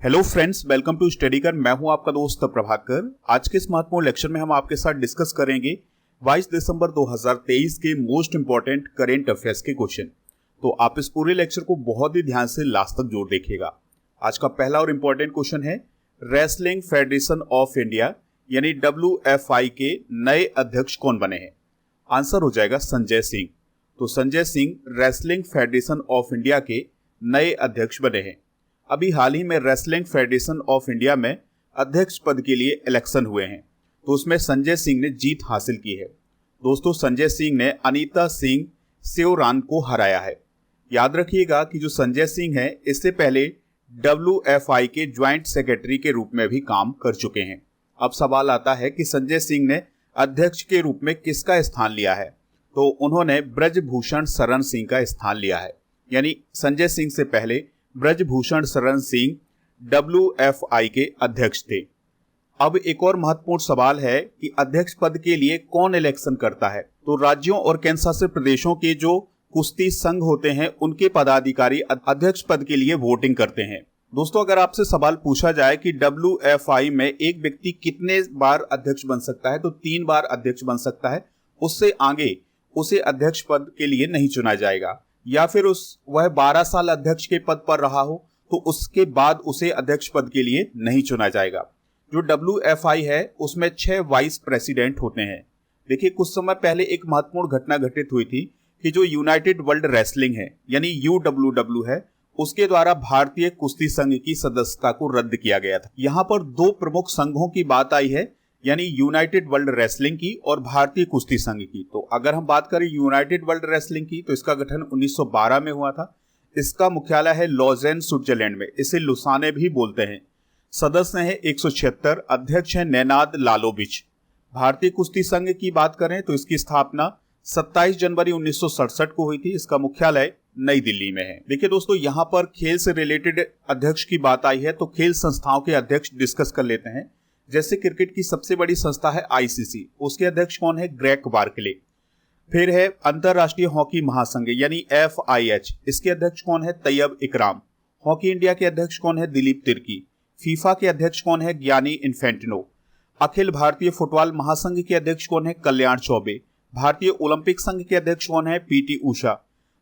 Hello friends, welcome to study कर। मैं हूं आपका दोस्त प्रभाकर। आज के इस महत्वपूर्ण लेक्चर में हम आपके साथ डिस्कस करेंगे 22 दिसंबर 2023 के मोस्ट इंपॉर्टेंट करेंट अफेयर्स के क्वेश्चन। तो आप इस पूरे लेक्चर को बहुत ही ध्यान से लास्ट तक जोर देखिएगा। आज का पहला और इंपॉर्टेंट क्वेश्चन है, रेसलिंग फेडरेशन ऑफ इंडिया यानी WFI के नए अध्यक्ष कौन बने हैं? आंसर हो जाएगा संजय सिंह। तो Sanjay Singh wrestling federation of India के नए अध्यक्ष बने हैं। अभी हाल ही में रेसलिंग फेडरेशन ऑफ इंडिया में अध्यक्ष पद के लिए इलेक्शन हुए हैं, तो उसमें संजय सिंह ने जीत हासिल की है। दोस्तों, संजय सिंह ने अनीता सिंह सेओरान को हराया है। याद रखिएगा कि जो संजय सिंह है, इससे पहले WFI के ज्वाइंट सेक्रेटरी के रूप में भी काम कर चुके हैं। अब सवाल आता है कि संजय सिंह ने अध्यक्ष के रूप में किसका स्थान लिया है? तो उन्होंने ब्रजभूषण शरण सिंह का स्थान लिया है। यानी संजय सिंह से पहले ब्रजभूषण शरण सिंह WFI के अध्यक्ष थे। अब एक और महत्वपूर्ण सवाल है कि अध्यक्ष पद के लिए कौन इलेक्शन करता है? तो राज्यों और केंद्र शासित प्रदेशों के जो कुश्ती संघ होते हैं, उनके पदाधिकारी अध्यक्ष पद के लिए वोटिंग करते हैं। दोस्तों, अगर आपसे सवाल पूछा जाए कि WFI में एक व्यक्ति कितने बार अध्यक्ष बन सकता है, तो 3 बार अध्यक्ष बन सकता है। उससे आगे उसे अध्यक्ष पद के लिए नहीं चुना जाएगा, या फिर वह 12 साल अध्यक्ष के पद पर रहा हो तो उसके बाद उसे अध्यक्ष पद के लिए नहीं चुना जाएगा। जो WFI है उसमें 6 वाइस प्रेसिडेंट होते हैं। देखिए, कुछ समय पहले एक महत्वपूर्ण घटना घटित हुई थी कि जो यूनाइटेड वर्ल्ड रेसलिंग है यानी UWW है, उसके द्वारा भारतीय कुश्ती संघ की सदस्यता को रद्द किया गया था। यहाँ पर 2 प्रमुख संघों की बात आई है, यानी यूनाइटेड वर्ल्ड रेसलिंग की और भारतीय कुश्ती संघ की। तो अगर हम बात करें यूनाइटेड वर्ल्ड रेसलिंग की, तो इसका गठन 1912 में हुआ था। इसका मुख्यालय है लॉजेन, स्विट्जरलैंड में। इसे लुसाने भी बोलते हैं। सदस्य हैं 176, अध्यक्ष हैं नैनाद लालोविच। भारतीय कुश्ती संघ की बात करें तो इसकी स्थापना 27 जनवरी 1967 को हुई थी। इसका मुख्यालय नई दिल्ली में है। देखिए दोस्तों, यहाँ पर खेल से रिलेटेड अध्यक्ष की बात आई है, तो खेल संस्थाओं के अध्यक्ष डिस्कस कर लेते हैं। जैसे क्रिकेट की सबसे बड़ी संस्था है ICC, उसके अध्यक्ष कौन है? Greg Barclay. फिर है अंतरराष्ट्रीय हॉकी महासंघ यानी FIH, इसके अध्यक्ष कौन है? तैयब इकराम। हॉकी इंडिया के अध्यक्ष कौन है? दिलीप तिर्की। फीफा के अध्यक्ष कौन है? गियानी इन्फेंटिनो। अखिल भारतीय फुटबॉल महासंघ के अध्यक्ष कौन है? कल्याण चौबे। भारतीय ओलंपिक संघ के अध्यक्ष कौन है? PT उषा।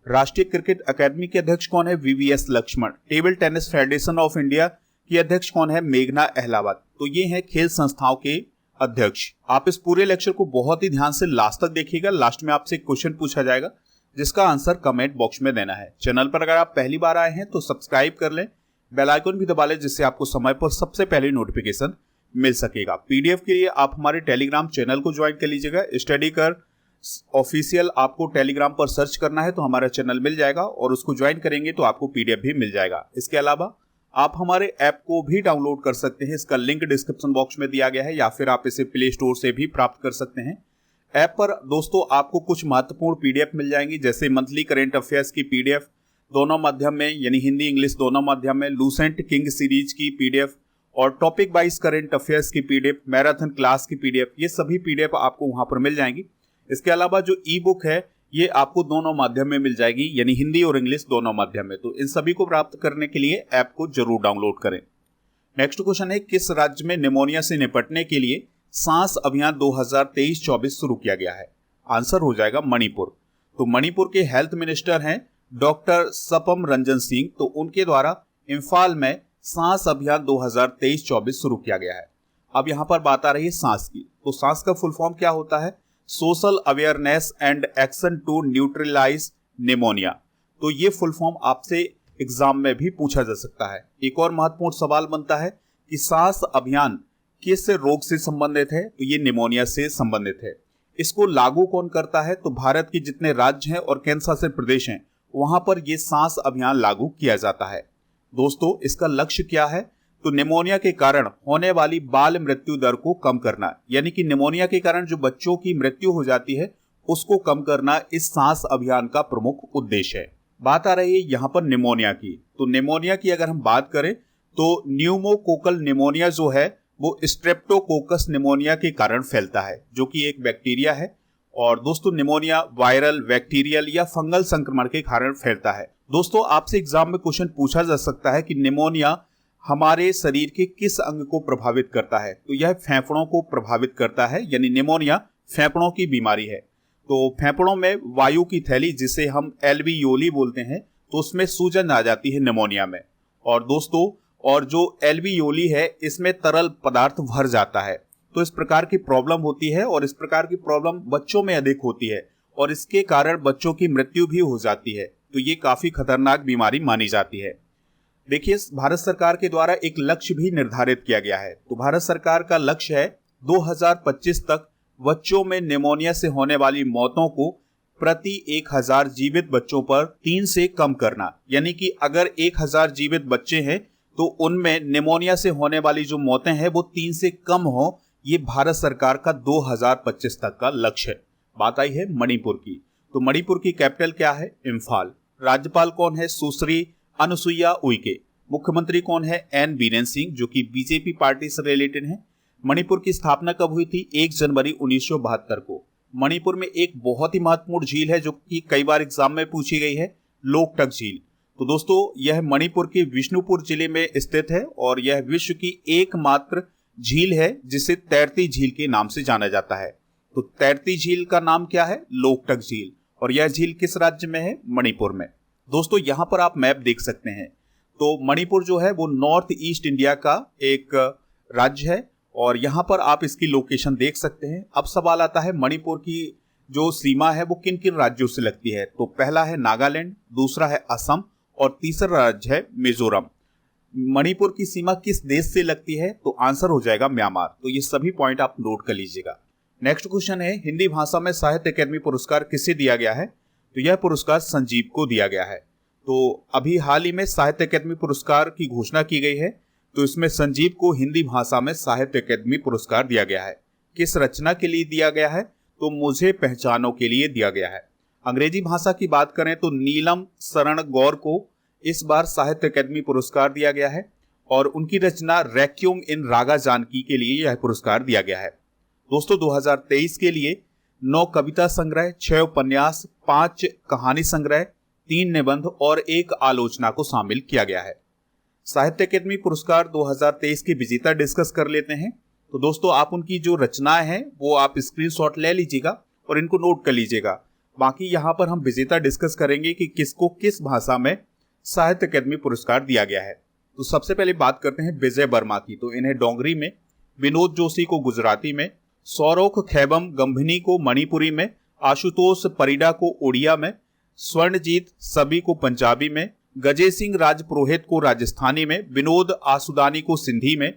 राष्ट्रीय क्रिकेट अकादमी के अध्यक्ष कौन है? VVS Laxman. Table tennis federation of India की अध्यक्ष कौन है? मेघना अहलावत। तो ये हैं खेल संस्थाओं के अध्यक्ष। आप इस पूरे लेक्चर को बहुत ही ध्यान से लास्ट तक देखिएगा। लास्ट में आपसे एक क्वेश्चन पूछा जाएगा जिसका आंसर कमेंट बॉक्स में देना है। चैनल पर अगर आप पहली बार आए हैं तो सब्सक्राइब कर लें, बेल आइकन भी दबा लें, जिससे आपको समय पर सबसे पहले नोटिफिकेशन मिल सकेगा। PDF के लिए आप हमारे टेलीग्राम चैनल को ज्वाइन कर लीजिएगा। स्टडी कर ऑफिशियल आपको टेलीग्राम पर सर्च करना है तो हमारा चैनल मिल जाएगा, और उसको ज्वाइन करेंगे तो आपको PDF भी मिल जाएगा। इसके अलावा आप हमारे ऐप को भी डाउनलोड कर सकते हैं। इसका लिंक डिस्क्रिप्शन बॉक्स में दिया गया है, या फिर आप इसे प्ले स्टोर से भी प्राप्त कर सकते हैं। ऐप पर दोस्तों आपको कुछ महत्वपूर्ण PDF मिल जाएंगी, जैसे मंथली करेंट अफेयर्स की PDF दोनों माध्यम में, यानी हिंदी इंग्लिश दोनों माध्यम में, लूसेंट किंग सीरीज की PDF और टॉपिक वाइज करेंट अफेयर्स की PDF, मैराथन क्लास की PDF, ये सभी PDF आपको वहां पर मिल जाएंगी। इसके अलावा जो ई बुक है ये आपको दोनों माध्यम में मिल जाएगी, यानी हिंदी और इंग्लिश दोनों माध्यम में। तो इन सभी को प्राप्त करने के लिए ऐप को जरूर डाउनलोड करें। नेक्स्ट क्वेश्चन है, किस राज्य में निमोनिया से निपटने के लिए सांस अभियान 2023-24 शुरू किया गया है? आंसर हो जाएगा मणिपुर। तो मणिपुर के हेल्थ मिनिस्टर हैं डॉक्टर सपम रंजन सिंह। तो उनके द्वारा इम्फाल में सांस अभियान 2023-24 शुरू किया गया है। अब यहाँ पर बात आ रही है सांस की। तो सांस का फुल फॉर्म क्या होता है? Social awareness and action to neutralize pneumonia. तो ये फुल फॉर्म आपसे एग्जाम में भी पूछा जा सकता है। एक और महत्वपूर्ण सवाल बनता है कि सांस अभियान किस रोग से संबंधित है? तो ये निमोनिया से संबंधित है। इसको लागू कौन करता है? तो भारत के जितने राज्य हैं और केंद्र शासित प्रदेश हैं, वहां पर यह सांस अभियान लागू किया जाता है। दोस्तों, इसका लक्ष्य क्या है? तो निमोनिया के कारण होने वाली बाल मृत्यु दर को कम करना, यानी कि निमोनिया के कारण जो बच्चों की मृत्यु हो जाती है उसको कम करना इस सांस अभियान का प्रमुख उद्देश्य है। बात आ रही है यहाँ पर निमोनिया की। तो निमोनिया की अगर हम बात करें तो न्यूमोकोकल निमोनिया जो है वो स्ट्रेप्टोकोकस निमोनिया के कारण फैलता है, जो कि एक बैक्टीरिया है। और दोस्तों, निमोनिया वायरल, बैक्टीरियल या फंगल संक्रमण के कारण फैलता है। दोस्तों, आपसे एग्जाम में क्वेश्चन पूछा जा सकता है कि निमोनिया हमारे शरीर के किस अंग को प्रभावित करता है? तो यह फेफड़ों को प्रभावित करता है, यानी निमोनिया फेफड़ों की बीमारी है। तो फेफड़ों में वायु की थैली, जिसे हम एल्वियोली बोलते हैं, तो उसमें सूजन आ जाती है निमोनिया में। और दोस्तों, और जो एल्वियोली है इसमें तरल पदार्थ भर जाता है, तो इस प्रकार की प्रॉब्लम होती है। और इस प्रकार की प्रॉब्लम बच्चों में अधिक होती है और इसके कारण बच्चों की मृत्यु भी हो जाती है। तो ये काफी खतरनाक बीमारी मानी जाती है। देखिए, भारत सरकार के द्वारा एक लक्ष्य भी निर्धारित किया गया है। तो भारत सरकार का लक्ष्य है 2025 तक बच्चों में निमोनिया से होने वाली मौतों को प्रति 1000 जीवित बच्चों पर 3 से कम करना। यानी कि अगर 1000 जीवित बच्चे हैं तो उनमें निमोनिया से होने वाली जो मौतें हैं वो 3 से कम हो। ये भारत सरकार का 2025 तक का लक्ष्य है। बात आई है मणिपुर की। तो मणिपुर की कैपिटल क्या है? इम्फाल। राज्यपाल कौन है? सुश्री अनुसुईया उइके। मुख्यमंत्री कौन है? एन बीरेन सिंह, जो कि बीजेपी पार्टी से रिलेटेड है। मणिपुर की स्थापना कब हुई थी? 1 जनवरी 1972 को। मणिपुर में एक बहुत ही महत्वपूर्ण झील है जो कि कई बार एग्जाम में पूछी गई है, लोकटक झील। तो दोस्तों, यह मणिपुर के विष्णुपुर जिले में स्थित है और यह विश्व की एकमात्र झील है जिसे तैरती झील के नाम से जाना जाता है। तो तैरती झील का नाम क्या है? लोकटक झील। और यह झील किस राज्य में है? मणिपुर में। दोस्तों, यहां पर आप मैप देख सकते हैं। तो मणिपुर जो है वो नॉर्थ ईस्ट इंडिया का एक राज्य है और यहां पर आप इसकी लोकेशन देख सकते हैं। अब सवाल आता है, मणिपुर की जो सीमा है वो किन किन राज्यों से लगती है? तो पहला है नागालैंड, दूसरा है असम और तीसरा राज्य है मिजोरम। मणिपुर की सीमा किस देश से लगती है? तो आंसर हो जाएगा म्यांमार। तो ये सभी पॉइंट आप नोट कर लीजिएगा। नेक्स्ट क्वेश्चन है, हिंदी भाषा में साहित्य अकादमी पुरस्कार किसे दिया गया है? तो यह पुरस्कार संजीव को दिया गया है। तो अभी हाल ही में साहित्य अकादमी पुरस्कार की घोषणा की गई है। तो इसमें संजीव को हिंदी भाषा में साहित्य अकादमी पुरस्कार दिया गया है। किस रचना के लिए दिया गया है? तो मुझे पहचानों के लिए दिया गया है। अंग्रेजी भाषा की बात करें तो नीलम शरण गौर को इस बार साहित्य अकादमी पुरस्कार दिया गया है और उनकी रचना रेक्यूम इन रागा जानकी के लिए यह पुरस्कार दिया गया है। दोस्तों, 2023 के लिए 9 कविता संग्रह, 6 उपन्यास, 5 कहानी संग्रह, 3 निबंध और 1 आलोचना को शामिल किया गया है। साहित्य अकादमी पुरस्कार 2023 के विजेता डिस्कस कर लेते हैं। तो दोस्तों, आप उनकी जो रचनाएं हैं वो आप स्क्रीनशॉट ले लीजिएगा और इनको नोट कर लीजिएगा। बाकी यहाँ पर हम विजेता डिस्कस करेंगे कि किसको किस भाषा में साहित्य अकादमी पुरस्कार दिया गया है। तो सबसे पहले बात करते हैं विजय वर्मा की। तो इन्हें डोंगरी में, विनोद जोशी को गुजराती में, सौरोख खैबम गंभिनी को मणिपुरी में, आशुतोष परिडा को उड़िया में, स्वर्णजीत सभी को पंजाबी में, गजय सिंह राजपुरोहित को राजस्थानी में, विनोद आसुदानी को सिंधी में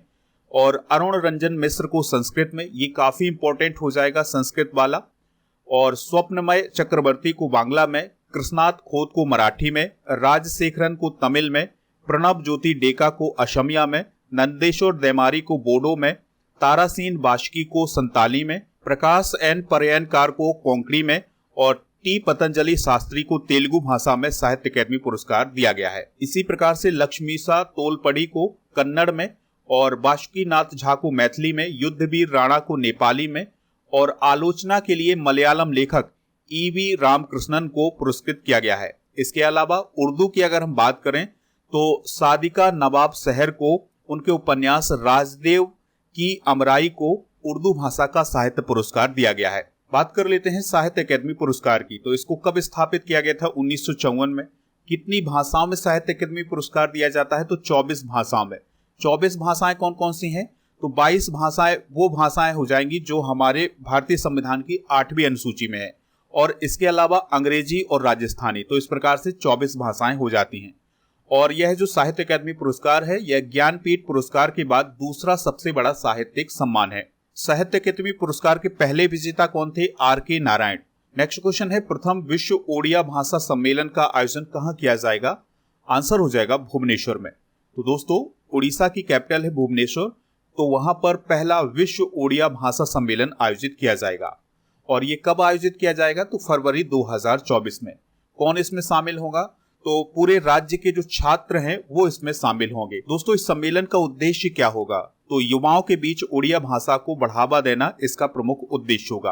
और अरुण रंजन मिश्र को संस्कृत में। ये काफी इंपॉर्टेंट हो जाएगा संस्कृत वाला। और स्वप्नमय चक्रवर्ती को बांग्ला में, कृष्णात खोत को मराठी में, राजशेखरन को तमिल में, प्रणब ज्योति डेका को असमिया में, नंदेश्वर देमारी को बोडो में, तारासीन बाशकी को संताली में, प्रकाश एन परयनकार को कोंकणी में और टी पतंजलि शास्त्री को तेलुगु भाषा में साहित्य अकादमी पुरस्कार दिया गया है। इसी प्रकार से लक्ष्मीसा तोलपड़ी को कन्नड़ में और बाशुकीनाथ झा को मैथिली में, युद्धवीर राणा को नेपाली में और आलोचना के लिए मलयालम लेखक ईवी रामकृष्णन को पुरस्कृत किया गया है। इसके अलावा उर्दू की अगर हम बात करें तो सादिका नवाब शहर को उनके उपन्यास राजदेव की अमराई को उर्दू भाषा का साहित्य पुरस्कार दिया गया है। बात कर लेते हैं साहित्य अकादमी पुरस्कार की। तो इसको कब स्थापित किया गया था? 1954 में। कितनी भाषाओं में साहित्य अकादमी पुरस्कार दिया जाता है? तो 24 भाषाओं में। 24 भाषाएं कौन कौन सी हैं? तो 22 भाषाएं वो भाषाएं हो जाएंगी जो हमारे भारतीय संविधान की 8वीं अनुसूची में है और इसके अलावा अंग्रेजी और राजस्थानी। तो इस प्रकार से 24 भाषाएं हो जाती हैं। और यह जो साहित्य अकादमी पुरस्कार है यह ज्ञानपीठ पुरस्कार के बाद दूसरा सबसे बड़ा साहित्यिक सम्मान है। साहित्य अकादमी पुरस्कार के पहले विजेता कौन थे? R.K. नारायण। नेक्स्ट क्वेश्चन है, प्रथम विश्व ओडिया भाषा सम्मेलन का आयोजन कहाँ किया जाएगा? आंसर हो जाएगा भुवनेश्वर में। तो दोस्तों, उड़ीसा की कैपिटल है भुवनेश्वर, तो वहां पर पहला विश्व ओडिया भाषा सम्मेलन आयोजित किया जाएगा। और ये कब आयोजित किया जाएगा? तो फरवरी 2024 में। कौन इसमें शामिल होगा? तो पूरे राज्य के जो छात्र हैं वो इसमें शामिल होंगे। दोस्तों, इस सम्मेलन का उद्देश्य क्या होगा? तो युवाओं के बीच उड़िया भाषा को बढ़ावा देना इसका प्रमुख उद्देश्य होगा।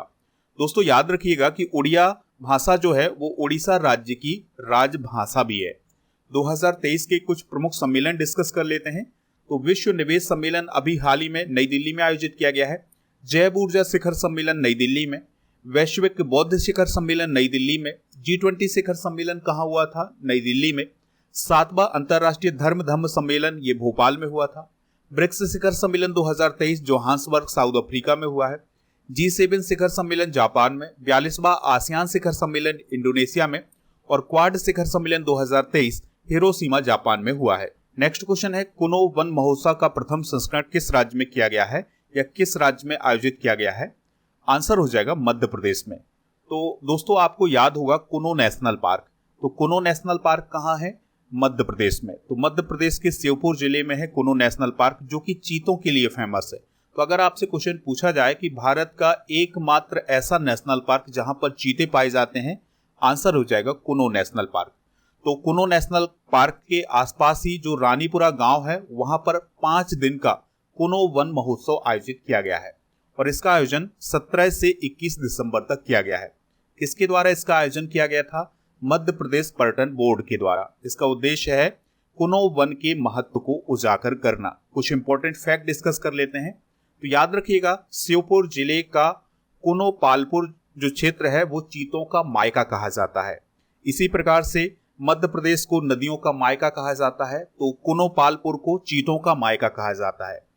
दोस्तों, याद रखिएगा कि उड़िया भाषा जो है वो उड़ीसा राज्य की राजभाषा भी है। 2023 के कुछ प्रमुख सम्मेलन डिस्कस कर लेते हैं। तो विश्व निवेश सम्मेलन अभी हाल ही में नई दिल्ली में आयोजित किया गया है। जैव ऊर्जा शिखर सम्मेलन नई दिल्ली में, वैश्विक बौद्ध शिखर सम्मेलन नई दिल्ली में, G20 शिखर सम्मेलन कहाँ हुआ था? नई दिल्ली में। 7वां अंतर्राष्ट्रीय धर्म धम्म सम्मेलन ये भोपाल में हुआ था। ब्रिक्स शिखर सम्मेलन 2023 जोहान्सबर्ग साउथ अफ्रीका में हुआ है। G7 शिखर सम्मेलन जापान में, 42वां आसियान शिखर सम्मेलन इंडोनेशिया में और क्वाड शिखर सम्मेलन 2023 हिरोशिमा जापान में हुआ है। नेक्स्ट क्वेश्चन है, कुनो वन महोत्सव का प्रथम संस्करण किस राज्य में किया गया है या किस राज्य में आयोजित किया गया है? आंसर हो जाएगा मध्य प्रदेश में। तो दोस्तों आपको याद होगा कुनो नेशनल पार्क, तो कुनो नेशनल पार्क कहाँ है? मध्य प्रदेश में। तो मध्य प्रदेश के श्योपुर जिले में है कुनो नेशनल पार्क, जो कि चीतों के लिए फेमस है। तो अगर आपसे क्वेश्चन पूछा जाए कि भारत का एकमात्र ऐसा नेशनल पार्क जहां पर चीते पाए जाते हैं, आंसर हो जाएगा कुनो नेशनल पार्क। तो कुनो नेशनल पार्क के आसपास ही जो रानीपुरा गांव है, वहां पर 5 दिन का कुनो वन महोत्सव आयोजित किया गया है और इसका आयोजन 17 से 21 दिसंबर तक किया गया है। किसके द्वारा इसका आयोजन किया गया था? मध्य प्रदेश पर्यटन बोर्ड के द्वारा। इसका उद्देश्य है कुनो वन के महत्व को उजागर करना। कुछ इंपॉर्टेंट फैक्ट डिस्कस कर लेते हैं। तो याद रखिएगा, श्योपुर जिले का कुनो पालपुर जो क्षेत्र है वो चीतों का मायका कहा जाता है। इसी प्रकार से मध्य प्रदेश को नदियों का मायका कहा जाता है, तो कुनो पालपुर को चीतों का मायका कहा जाता है।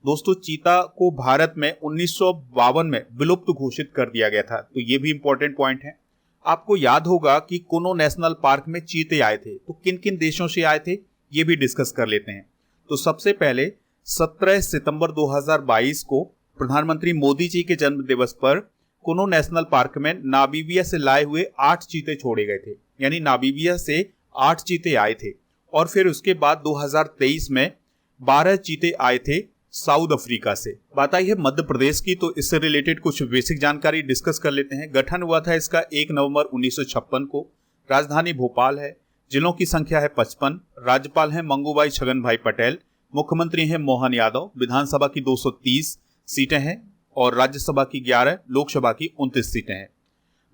दोस्तों चीता को भारत में 1952 में विलुप्त घोषित कर दिया गया था, तो ये भी इंपॉर्टेंट पॉइंट है। आपको याद होगा कि कुनो नेशनल पार्क में चीते आए थे, तो किन किन देशों से आए थे ये भी डिस्कस कर लेते हैं। तो सबसे पहले 17 सितंबर 2022 को प्रधानमंत्री मोदी जी के जन्म दिवस पर कुनो नेशनल पार्क में नामीबिया से लाए हुए 8 चीते छोड़े गए थे, यानी नामीबिया से 8 चीते आए थे। और फिर उसके बाद 2023 में 12 चीते आए थे साउथ अफ्रीका से। बात आई है मध्य प्रदेश की, तो इससे रिलेटेड कुछ बेसिक जानकारी डिस्कस कर लेते हैं। गठन हुआ था इसका 1 नवंबर 1956 को। राजधानी भोपाल है। जिलों की संख्या है 55। राज्यपाल हैं मंगूभाई छगन भाई पटेल। मुख्यमंत्री हैं मोहन यादव। विधानसभा की 230 सीटें हैं और राज्यसभा की 11, लोकसभा की 29 सीटें हैं।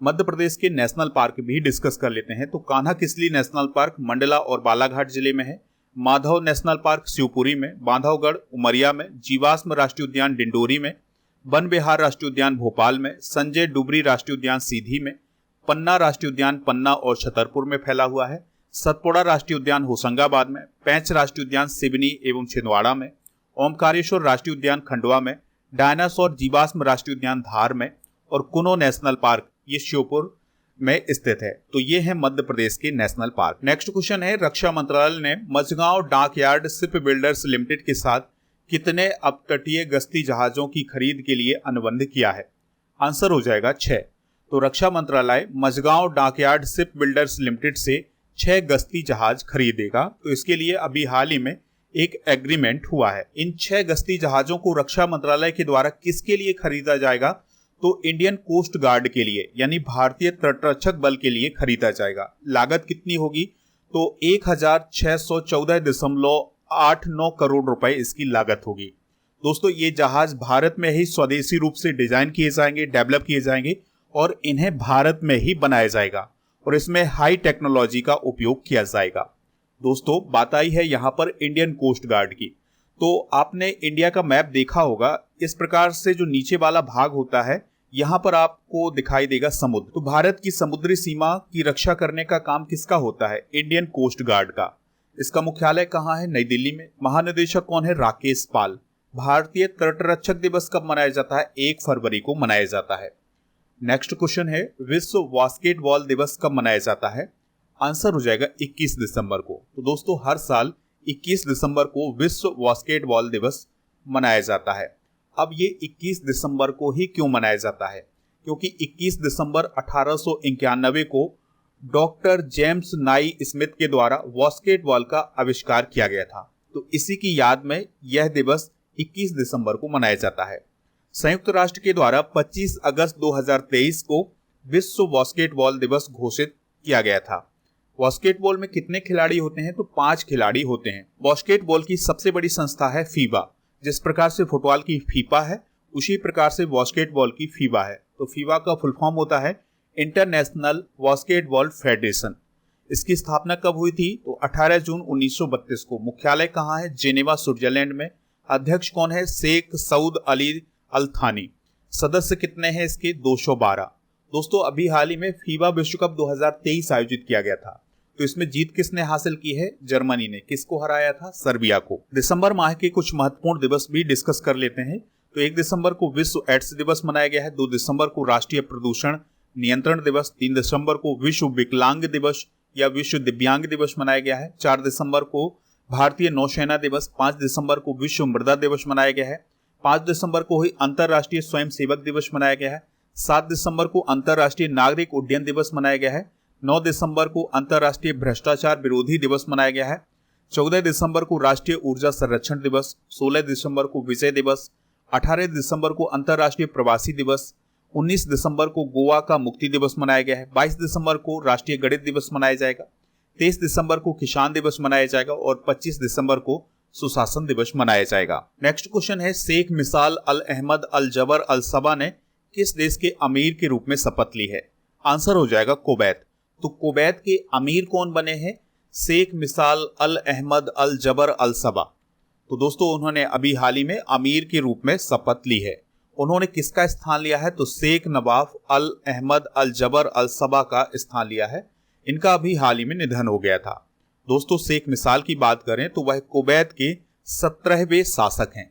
मध्य प्रदेश के नेशनल पार्क भी डिस्कस कर लेते हैं। तो कान्हा किसली नेशनल पार्क मंडला और बालाघाट जिले में है। माधव नेशनल पार्क शिवपुरी में, बांधवगढ़ उमरिया में, जीवाश्म राष्ट्रीय उद्यान डिंडोरी में, वन विहार राष्ट्रीय उद्यान भोपाल में, संजय डुबरी राष्ट्रीय उद्यान सीधी में, पन्ना राष्ट्रीय उद्यान पन्ना और छतरपुर में फैला हुआ है, सतपुड़ा राष्ट्रीय उद्यान होशंगाबाद में, पैंच राष्ट्रीय उद्यान सिवनी एवं छिंदवाड़ा में, ओमकारेश्वर राष्ट्रीय उद्यान खंडवा में, डायनासोर जीवाश्म राष्ट्रीय उद्यान धार में और कुनो नेशनल पार्क ये श्योपुर में स्थित है। तो ये है मध्य प्रदेश के नेशनल पार्क। नेक्स्ट क्वेश्चन है, रक्षा मंत्रालय ने Mazagon dockyard ship builders limited के साथ कितने अपतटीय गश्ती जहाजों की खरीद के लिए अनुबंध किया है? आंसर हो जाएगा 6। तो रक्षा मंत्रालय Mazagon dockyard ship builders limited से 6 गश्ती जहाज खरीदेगा। तो इसके लिए अभी हाल ही में एक एग्रीमेंट हुआ है। इन 6 गश्ती जहाजों को रक्षा मंत्रालय के द्वारा किसके लिए खरीदा जाएगा? तो इंडियन कोस्ट गार्ड के लिए, यानी भारतीय तटरक्षक बल के लिए खरीदा जाएगा। लागत कितनी होगी? तो 1614.89 करोड़ रुपए इसकी लागत होगी। दोस्तों ये जहाज भारत में ही स्वदेशी रूप से डिजाइन किए जाएंगे, डेवलप किए जाएंगे और इन्हें भारत में ही बनाया जाएगा और इसमें हाई टेक्नोलॉजी का उपयोग किया जाएगा। दोस्तों बात आई है यहाँ पर इंडियन कोस्ट गार्ड की। तो आपने इंडिया का मैप देखा होगा, इस प्रकार से जो नीचे वाला भाग होता है यहाँ पर आपको दिखाई देगा समुद्र। तो भारत की समुद्री सीमा की रक्षा करने का काम किसका होता है? इंडियन कोस्ट गार्ड का। इसका मुख्यालय कहाँ है? नई दिल्ली में। महानिदेशक कौन है? राकेश पाल। भारतीय तटरक्षक दिवस कब मनाया जाता है? 1 फरवरी को मनाया जाता है। नेक्स्ट क्वेश्चन है, विश्व बास्केटबॉल दिवस कब मनाया जाता है? आंसर हो जाएगा 21 दिसंबर को। तो दोस्तों हर साल 21 दिसंबर को विश्व बास्केटबॉल दिवस मनाया जाता है। अब ये 21 दिसंबर को ही क्यों मनाया जाता है? क्योंकि 21 दिसंबर 1891 को डॉक्टर जेम्स नाई स्मिथ के द्वारा बास्केटबॉल का आविष्कार किया गया था। तो इसी की याद में यह दिवस 21 दिसंबर को मनाया जाता है। संयुक्त राष्ट्र के द्वारा 25 अगस्त 2023 को विश्व बास्केटबॉल दिवस घोषित किया गया था। बास्केटबॉल में कितने खिलाड़ी होते हैं? तो 5 खिलाड़ी होते हैं। बास्केटबॉल की सबसे बड़ी संस्था है फीबा। जिस प्रकार से फुटबॉल की फीफा है उसी प्रकार से बास्केटबॉल की फीबा है। तो फीबा का फुल फॉर्म होता है इंटरनेशनल बास्केटबॉल फेडरेशन। इसकी स्थापना कब हुई थी? तो 18 जून 1932 को। मुख्यालय कहाँ है? जेनेवा, स्विट्जरलैंड में। अध्यक्ष कौन है? शेख सऊद अली अल थानी। सदस्य कितने हैं इसके? 212। दोस्तों अभी हाल ही में फीबा विश्व कप 2023 आयोजित किया गया था, तो इसमें जीत किसने हासिल की है? जर्मनी ने। किसको हराया था? सर्बिया को। दिसंबर माह के कुछ महत्वपूर्ण दिवस भी डिस्कस कर लेते हैं। तो 1 दिसंबर को विश्व एड्स दिवस मनाया गया है। 2 दिसंबर को राष्ट्रीय प्रदूषण नियंत्रण दिवस। 3 दिसंबर को विश्व विकलांग दिवस या विश्व दिव्यांग दिवस मनाया गया है। 4 दिसंबर को भारतीय नौसेना दिवस। 5 दिसंबर को विश्व मृदा दिवस मनाया गया है। 5 दिसंबर को ही अंतर्राष्ट्रीय स्वयं सेवक दिवस मनाया गया है। 7 दिसंबर को अंतर्राष्ट्रीय नागरिक उड्डयन दिवस मनाया गया है। 9 दिसंबर को अंतर्राष्ट्रीय भ्रष्टाचार विरोधी दिवस मनाया गया है। 14 दिसंबर को राष्ट्रीय ऊर्जा संरक्षण दिवस। 16 दिसंबर को विजय दिवस। 18 दिसंबर को अंतर्राष्ट्रीय प्रवासी दिवस। 19 दिसंबर को गोवा का मुक्ति दिवस मनाया गया है। 22 दिसंबर को राष्ट्रीय गणित दिवस मनाया जाएगा। 23 दिसंबर को किसान दिवस मनाया जाएगा और 25 दिसंबर को सुशासन दिवस मनाया जाएगा। नेक्स्ट क्वेश्चन है, शेख मिसाल अल अहमद अल जबर अल सबा ने किस देश के अमीर के रूप में शपथ ली है? आंसर हो जाएगा कुवैत। तो कुवैत के अमीर कौन बने हैं? शेख मिसाल अल अहमद अल जबर अल सबा। तो दोस्तों उन्होंने अभी हाल ही में अमीर के रूप में शपथ ली है। उन्होंने किसका स्थान लिया है? तो शेख नवाफ अल अहमद अल जबर अल सबा का स्थान लिया है। इनका अभी हाल ही में निधन हो गया था। दोस्तों शेख मिसाल की बात करें तो वह कुवैत के 17वें शासक हैं।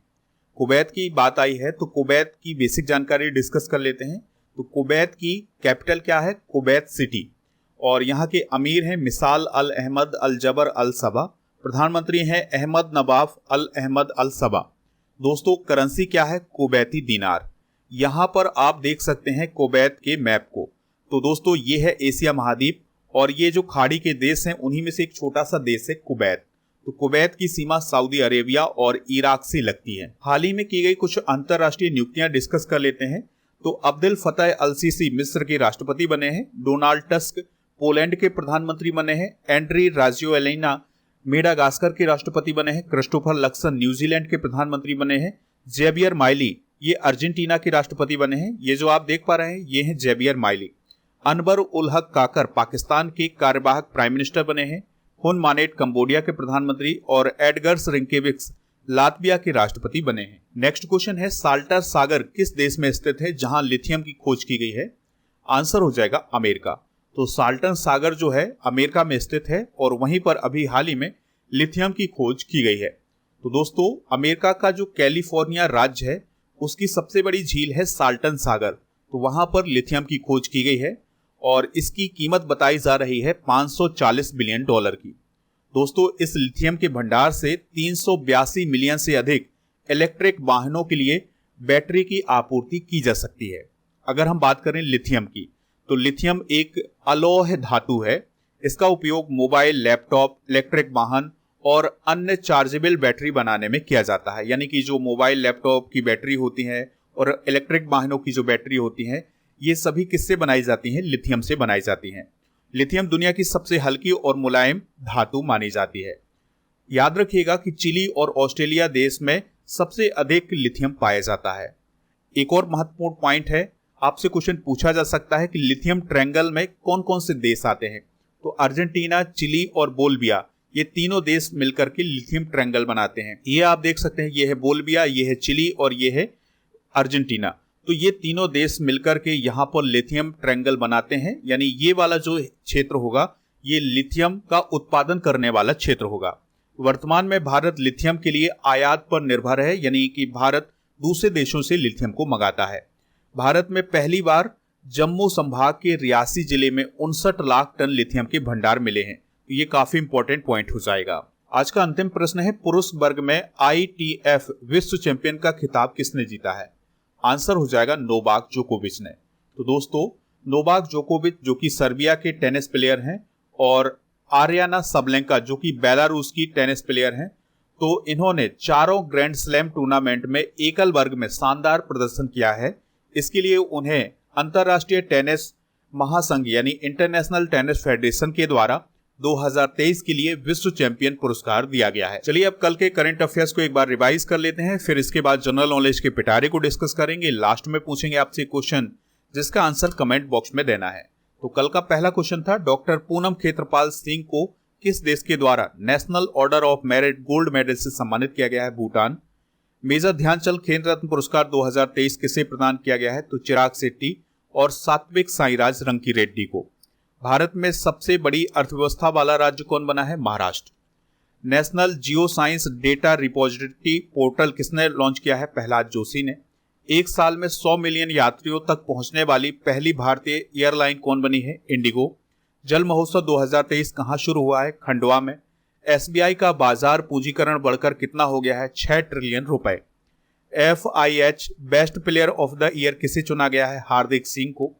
कुवैत की बात आई है तो कुवैत की बेसिक जानकारी डिस्कस कर लेते हैं। तो कुवैत की कैपिटल क्या है? Kuwait city. और यहाँ के अमीर हैं मिसाल अल अहमद अल जबर अल सबा। प्रधानमंत्री हैं अहमद नवाफ अल अहमद अल सबा। दोस्तों करेंसी क्या है? कुवैती दिनार। यहाँ पर आप देख सकते हैं कुवैत के मैप को। तो दोस्तों ये है एशिया महाद्वीप और ये जो खाड़ी के देश हैं उन्हीं में से एक छोटा सा देश है कुवैत। तो कुवैत की सीमा सऊदी अरेबिया और इराक से लगती है। हाल ही में की गई कुछ अंतर्राष्ट्रीय नियुक्तियां डिस्कस कर लेते हैं। तो अब्देल फतह अल सीसी मिस्र के राष्ट्रपति बने हैं। डोनाल्ड टस्क पोलैंड के प्रधानमंत्री बने हैं। एंड्री राजोएलिना मेडागास्कर के राष्ट्रपति बने हैं। क्रिस्टोफर लक्सन न्यूजीलैंड के प्रधानमंत्री बने हैं। जेवियर माइली ये अर्जेंटीना के राष्ट्रपति बने हैं। ये जो आप देख पा रहे हैं ये हैं जेवियर माइली। अनवर उल हक काकर पाकिस्तान के कार्यवाहक प्राइम मिनिस्टर बने हैं। हुन मानेट कंबोडिया के प्रधानमंत्री और एडगर्स रिंकेविक्स लातविया के राष्ट्रपति बने हैं। नेक्स्ट क्वेश्चन है, साल्टर सागर किस देश में स्थित है जहां लिथियम की खोज की गई है? आंसर हो जाएगा अमेरिका। तो साल्टन सागर जो है अमेरिका में स्थित है और वहीं पर अभी हाल ही में लिथियम की खोज की गई है। तो दोस्तों अमेरिका का जो कैलिफोर्निया राज्य है उसकी सबसे बड़ी झील है साल्टन सागर। तो वहां पर लिथियम की खोज की गई है और इसकी कीमत बताई जा रही है $540 बिलियन की। दोस्तों इस लिथियम के भंडार से 382 मिलियन से अधिक इलेक्ट्रिक वाहनों के लिए बैटरी की आपूर्ति की जा सकती है। अगर हम बात करें लिथियम की तो लिथियम एक अलोह धातु है। इसका उपयोग मोबाइल, लैपटॉप, इलेक्ट्रिक वाहन और अन्य चार्जेबल बैटरी बनाने में किया जाता है। यानी कि जो मोबाइल, लैपटॉप की बैटरी होती है और इलेक्ट्रिक वाहनों की जो बैटरी होती है ये सभी किससे बनाई जाती हैं? लिथियम से बनाई जाती हैं। लिथियम दुनिया की सबसे हल्की और मुलायम धातु मानी जाती है। याद रखिएगा कि चिली और ऑस्ट्रेलिया देश में सबसे अधिक लिथियम पाया जाता है। एक और महत्वपूर्ण पॉइंट है, आपसे क्वेश्चन पूछा जा सकता है कि लिथियम ट्रायंगल में कौन कौन से देश आते हैं? तो अर्जेंटीना, चिली और बोलिविया ये तीनों देश मिलकर के लिथियम ट्रायंगल बनाते हैं। ये आप देख सकते हैं, ये है बोलिविया, ये है चिली और ये है अर्जेंटीना। तो ये तीनों देश मिलकर के यहाँ पर लिथियम ट्रायंगल बनाते हैं। यानी ये वाला जो क्षेत्र होगा ये लिथियम का उत्पादन करने वाला क्षेत्र होगा। वर्तमान में भारत लिथियम के लिए आयात पर निर्भर है, यानी कि भारत दूसरे देशों से लिथियम को मंगाता है। भारत में पहली बार जम्मू संभाग के रियासी जिले में 59 लाख टन लिथियम के भंडार मिले हैं। तो ये काफी इंपॉर्टेंट पॉइंट हो जाएगा। आज का अंतिम प्रश्न है, पुरुष वर्ग में ITF विश्व चैंपियन का खिताब किसने जीता है? आंसर हो जाएगा नोवाक जोकोविच ने। तो दोस्तों नोवाक जोकोविच जो कि सर्बिया के टेनिस प्लेयर हैं और आर्याना सबलेंका जो कि बेलारूस की टेनिस प्लेयर हैं, तो इन्होंने चारों ग्रैंड स्लैम टूर्नामेंट में एकल वर्ग में शानदार प्रदर्शन किया है। इसके लिए उन्हें अंतर्राष्ट्रीय टेनिस महासंघ यानी इंटरनेशनल टेनिस फेडरेशन के द्वारा 2023 के लिए विश्व चैंपियन पुरस्कार दिया गया है। चलिए अब कल के करंट अफेयर्स को एक बार रिवाइज कर लेते हैं, फिर इसके बाद जनरल नॉलेज के पिटारे को डिस्कस करेंगे। लास्ट में पूछेंगे आपसे क्वेश्चन जिसका आंसर कमेंट बॉक्स में देना है। तो कल का पहला क्वेश्चन था, डॉक्टर पूनम खेत्रपाल सिंह को किस देश के द्वारा national order of merit gold medal से सम्मानित किया गया है? भूटान। मेजर ध्यानचंद खेल रत्न पुरस्कार 2023 किसे प्रदान किया गया है? तो चिराग शेट्टी और सात्विक साईराज रंकी रेड्डी को। भारत में सबसे बड़ी अर्थव्यवस्था वाला राज्य कौन बना है? Maharashtra. National geo science data repository portal किसने लॉन्च किया है? प्रहलाद जोशी ने। एक साल में 100 मिलियन यात्रियों तक पहुंचने वाली पहली भारतीय एयरलाइन कौन बनी है? इंडिगो। जल महोत्सव 2023 कहां शुरू हुआ है? खंडवा में। एसबीआई का बाजार पूंजीकरण बढ़कर कितना हो गया है? 6 ट्रिलियन रुपए। FIH best player of the year किसे चुना गया है? हार्दिक सिंह को।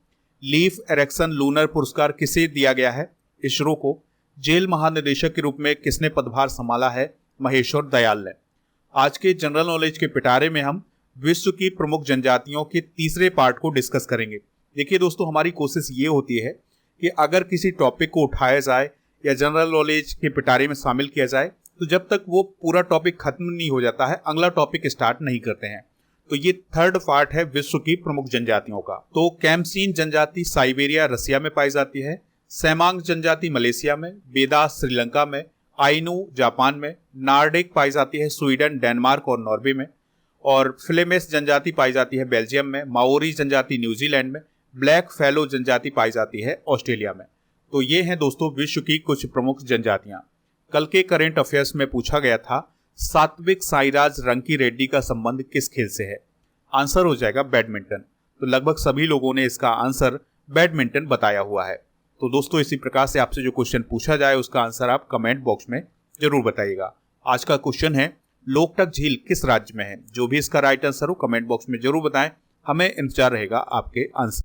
लीफ एरिक्सन लूनर पुरस्कार किसे दिया गया है? इसरो को। जेल महानिदेशक के रूप में किसने पदभार संभाला है? महेश्वर दयाल ने। आज के जनरल नॉलेज के पिटारे में हम विश्व की प्रमुख जनजातियों के तीसरे पार्ट को डिस्कस करेंगे। देखिए दोस्तों, हमारी कोशिश ये होती है कि अगर किसी टॉपिक को उठाया जाए या जनरल नॉलेज के पिटारे में शामिल किया जाए तो जब तक वो पूरा टॉपिक खत्म नहीं हो जाता है अगला टॉपिक स्टार्ट नहीं करते हैं। तो ये थर्ड पार्ट है विश्व की प्रमुख जनजातियों का। तो कैमसीन जनजाति साइबेरिया रसिया में पाई जाती है, सेमांग जनजाति मलेशिया में, बेदा श्रीलंका में, आइनू जापान में, नार्डिक पाई जाती है स्वीडन, डेनमार्क और नॉर्वे में, और फ्लेमिश जनजाति पाई जाती है बेल्जियम में, माओरी जनजाति न्यूजीलैंड में, ब्लैक फैलो जनजाति पाई जाती है ऑस्ट्रेलिया में। तो ये हैं दोस्तों विश्व की कुछ प्रमुख जनजातियां। कल के करंट अफेयर्स में पूछा गया था, सात्विक साईराज रंकी रेड्डी का संबंध किस खेल से है? आंसर हो जाएगा बैडमिंटन। तो लगभग सभी लोगों ने इसका आंसर बैडमिंटन बताया हुआ है। तो दोस्तों इसी प्रकार से आपसे जो क्वेश्चन पूछा जाए उसका आंसर आप कमेंट बॉक्स में जरूर बताइएगा। आज का क्वेश्चन है, लोकटक झील किस राज्य में है? जो भी इसका राइट आंसर हो कमेंट बॉक्स में जरूर बताएं, हमें इंतजार रहेगा आपके आंसर।